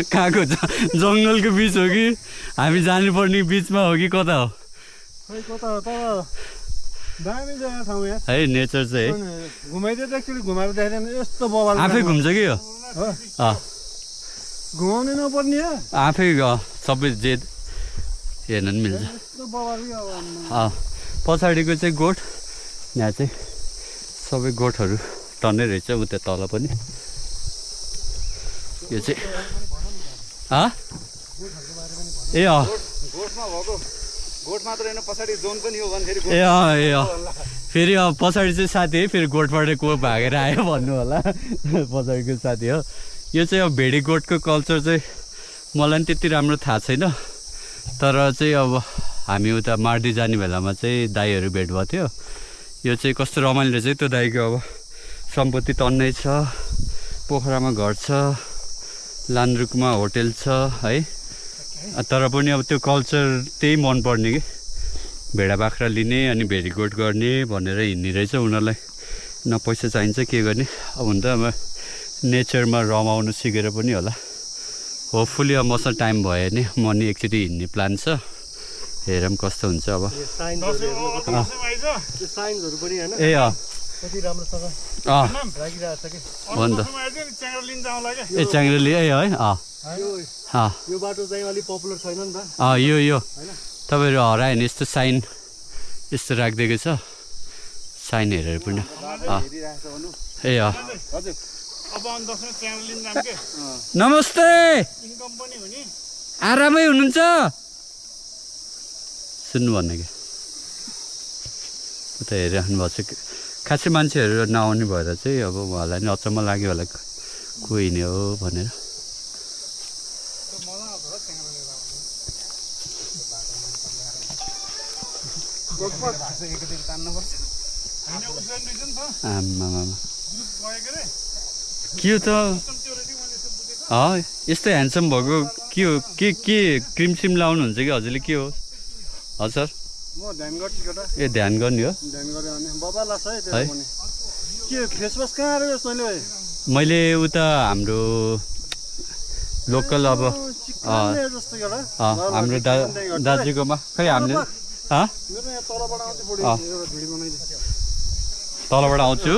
कहाँको जङ्गलको बिच हो कि हामी जानुपर्ने बिचमा हो कि कता हो है नेचर चाहिँ आफै घुम्छ कि यो घुमाउनै नपर्ने आफै सबै जे हेर्न पनि मिल्छ पछाडिको चाहिँ गोठ यहाँ चाहिँ सबै गोठहरू टन्नै रहेछ उता तल पनि यो चाहिँ ए फेरि पछाडि चाहिँ साथी है फेरि गोठबाट को भागेर आयो भन्नु होला पछाडिको साथी हो यो चाहिँ अब भेडी गोठको कल्चर चाहिँ मलाई पनि त्यति राम्रो थाहा छैन तर चाहिँ अब हामी उता मार्दी जाने बेलामा चाहिँ दाईहरू भेट भएको थियो यो चाहिँ कस्तो रमाइलो रहेछ त्यो दाईको अब सम्पत्ति टन्नै छ पोखरामा घर छ लान्द्रुकमा होटेल छ है तर पनि अब त्यो कल्चर त्यही मनपर्ने कि भेडा बाख्रा लिने अनि भेडीगोठ गर्ने भनेर हिँड्ने रहेछ उनीहरूलाई न पैसा चाहिन्छ के गर्ने अब हुन त अब नेचरमा रमाउनु सिकेर पनि होला होपफुली अब मसँग टाइम भयो भने म नि एकचोटि हिँड्ने प्लान छ हेरौँ कस्तो हुन्छ अब ए हो नि त ए च्याङ्ग्रेली है यो बाटो चाहिँ अलि पपुलर छैन नि त यो तपाईँहरू हरायो भने यस्तो साइन यस्तो राखिदिएको छ साइन हेरेर पनि ए नमस्ते आरामै हुनुहुन्छ सुन्नु भन्ने क्या उता हेरिराख्नु भएको छ खासै मान्छेहरू नआउने भएर चाहिँ अब उहाँलाई नि अचम्म लाग्यो होला को हिँड्ने हो भनेर आमामा के हो त यस्तो ह्यान्डसम भएको के हो के क्रिम सिम लाउनुहुन्छ कि हजुरले के हो हजुर ए ध्यान गर्ने हो मैले उता हाम्रो लोकल अब हाम्रो दाजुकोमा खै हामीले तलबाट आउँछु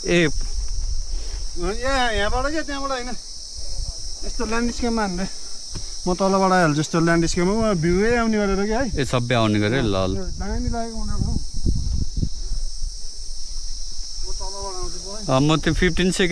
ए यहाँबाट क्या त्यहाँबाट होइन यस्तो ल्यान्डस्केपमा हान्ने म तलबाट आइहाल्छु जस्तो ल्यान्डस्केपमा भ्यूै आउने गरेर कि है ए सबै आउने गरे ल दामी लागेको उनीहरूको म त्यो 15 सेकेन्ड